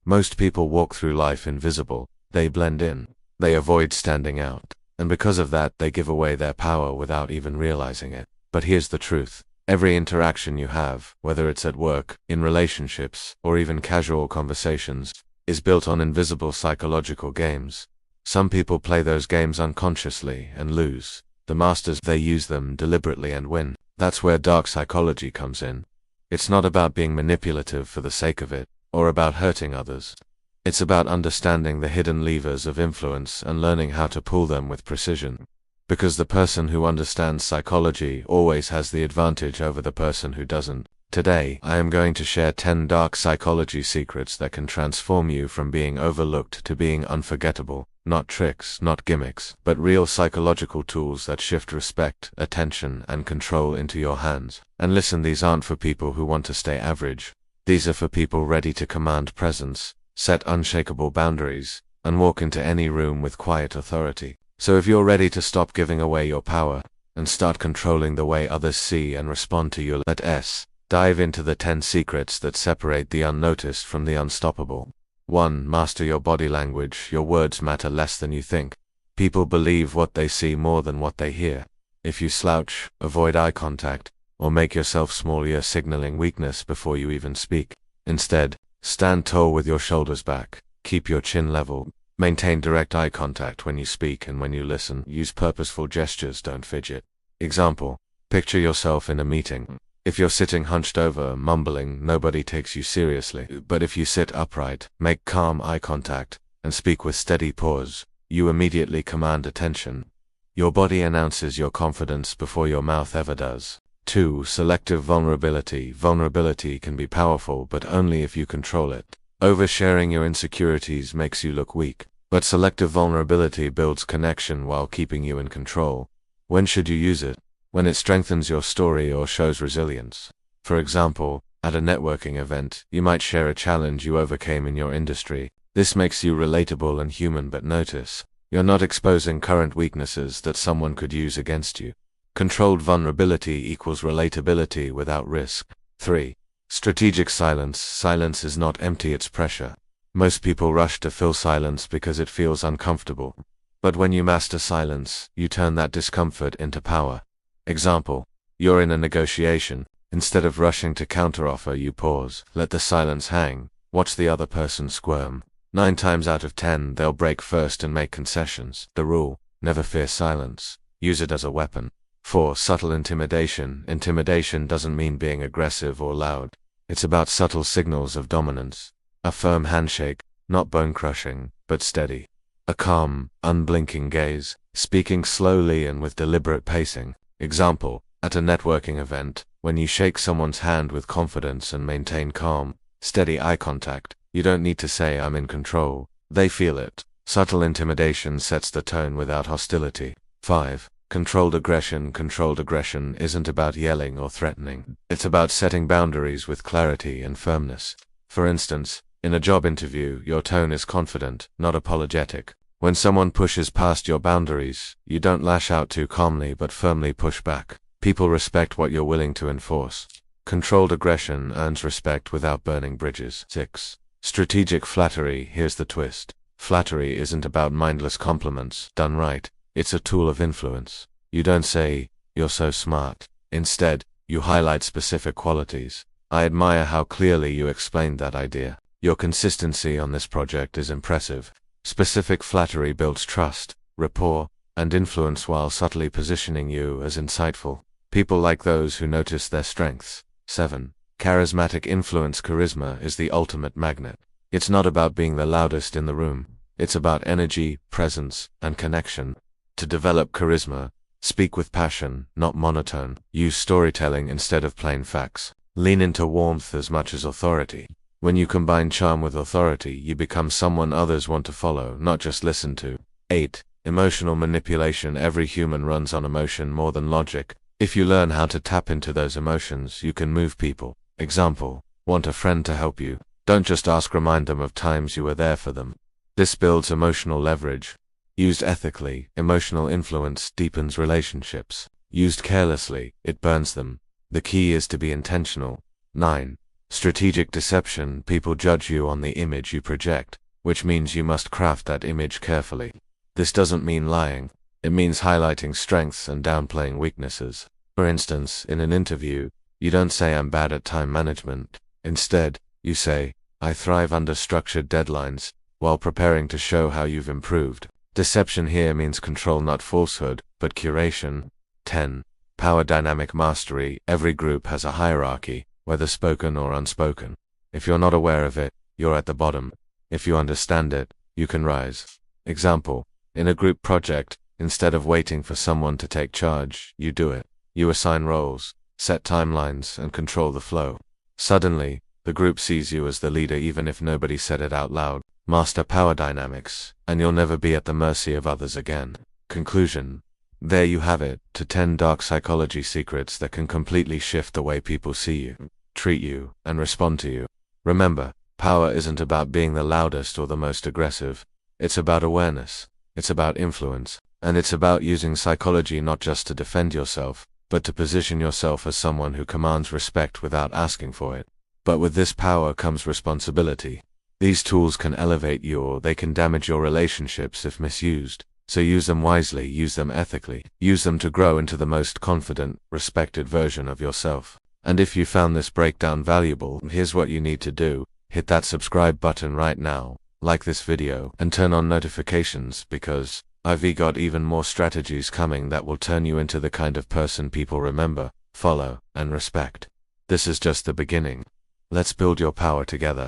Most people walk through life invisible. They blend in. They avoid standing out. And because of that, they give away their power without even realizing it. But here's the truth. Every interaction you have, whether it's at work, in relationships, or even casual conversations, is built on invisible psychological games. Some people play those games unconsciously and lose. The masters, they use them deliberately and win. That's where dark psychology comes in. It's not about being manipulative for the sake of it, or about hurting others. It's about understanding the hidden levers of influence and learning how to pull them with precision. Because the person who understands psychology always has the advantage over the person who doesn't. Today, I am going to share 10 dark psychology secrets that can transform you from being overlooked to being unforgettable. Not tricks, not gimmicks, but real psychological tools that shift respect, attention, and control into your hands. And listen, these aren't for people who want to stay average. These are for people ready to command presence, set unshakable boundaries, and walk into any room with quiet authority. So if you're ready to stop giving away your power, and start controlling the way others see and respond to you, let's dive into the 10 secrets that separate the unnoticed from the unstoppable. 1. Master your body language. Your words matter less than you think. People believe what they see more than what they hear. If you slouch, avoid eye contact, or make yourself small, you're signaling weakness before you even speak. Instead, stand tall with your shoulders back. Keep your chin level. Maintain direct eye contact when you speak and when you listen. Use purposeful gestures, don't fidget. Example: picture yourself in a meeting. If you're sitting hunched over, mumbling, nobody takes you seriously. But if you sit upright, make calm eye contact, and speak with steady pause, you immediately command attention. Your body announces your confidence before your mouth ever does. 2. Selective vulnerability. Vulnerability can be powerful, but only if you control it. Oversharing your insecurities makes you look weak, but selective vulnerability builds connection while keeping you in control. When should you use it? When it strengthens your story or shows resilience. For example, at a networking event, you might share a challenge you overcame in your industry. This makes you relatable and human, but notice, you're not exposing current weaknesses that someone could use against you. Controlled vulnerability equals relatability without risk. 3. Strategic silence. Silence is not empty, it's pressure. Most people rush to fill silence because it feels uncomfortable. But when you master silence, you turn that discomfort into power. Example: you're in a negotiation. Instead of rushing to counteroffer, you pause, let the silence hang, watch the other person squirm. 9 times out of 10, they'll break first and make concessions. The rule: never fear silence. Use it as a weapon. 4. Subtle intimidation. Intimidation doesn't mean being aggressive or loud. It's about subtle signals of dominance. A firm handshake, not bone-crushing, but steady. A calm, unblinking gaze, speaking slowly and with deliberate pacing. Example: at a networking event, when you shake someone's hand with confidence and maintain calm, steady eye contact, you don't need to say "I'm in control." They feel it. Subtle intimidation sets the tone without hostility. 5. Controlled aggression. Controlled aggression isn't about yelling or threatening. It's about setting boundaries with clarity and firmness. For instance, in a job interview, your tone is confident, not apologetic. When someone pushes past your boundaries, you don't lash out too calmly but firmly push back. People respect what you're willing to enforce. Controlled aggression earns respect without burning bridges. 6. Strategic flattery. Here's the twist. Flattery isn't about mindless compliments. Done right, it's a tool of influence. You don't say, "You're so smart." Instead, you highlight specific qualities. I admire how clearly you explained that idea. Your consistency on this project is impressive. Specific flattery builds trust, rapport, and influence while subtly positioning you as insightful. People like those who notice their strengths. 7. Charismatic influence. Charisma is the ultimate magnet. It's not about being the loudest in the room. It's about energy, presence, and connection. To develop charisma, speak with passion, not monotone. Use storytelling instead of plain facts. Lean into warmth as much as authority. When you combine charm with authority, you become someone others want to follow, not just listen to. 8. Emotional manipulation. Every human runs on emotion more than logic. If you learn how to tap into those emotions, you can move people. Example: want a friend to help you? Don't just ask, remind them of times you were there for them. This builds emotional leverage. Used ethically, emotional influence deepens relationships. Used carelessly, it burns them. The key is to be intentional. 9. Strategic deception, people judge you on the image you project, which means you must craft that image carefully. This doesn't mean lying. It means highlighting strengths and downplaying weaknesses. For instance, in an interview, you don't say I'm bad at time management. Instead, you say, I thrive under structured deadlines, while preparing to show how you've improved. Deception here means control, not falsehood, but curation. 10. Power dynamic mastery. Every group has a hierarchy, whether spoken or unspoken. If you're not aware of it, you're at the bottom. If you understand it, you can rise. Example, in a group project, instead of waiting for someone to take charge, you do it. You assign roles, set timelines, and control the flow. Suddenly, the group sees you as the leader even if nobody said it out loud. Master power dynamics, and you'll never be at the mercy of others again. Conclusion. There you have it, to 10 dark psychology secrets that can completely shift the way people see you, treat you, and respond to you. Remember, power isn't about being the loudest or the most aggressive. It's about awareness. It's about influence. And it's about using psychology not just to defend yourself, but to position yourself as someone who commands respect without asking for it. But with this power comes responsibility. These tools can elevate you or they can damage your relationships if misused. So use them wisely, use them ethically, use them to grow into the most confident, respected version of yourself. And if you found this breakdown valuable, here's what you need to do. Hit that subscribe button right now, like this video, and turn on notifications because I've got even more strategies coming that will turn you into the kind of person people remember, follow, and respect. This is just the beginning. Let's build your power together.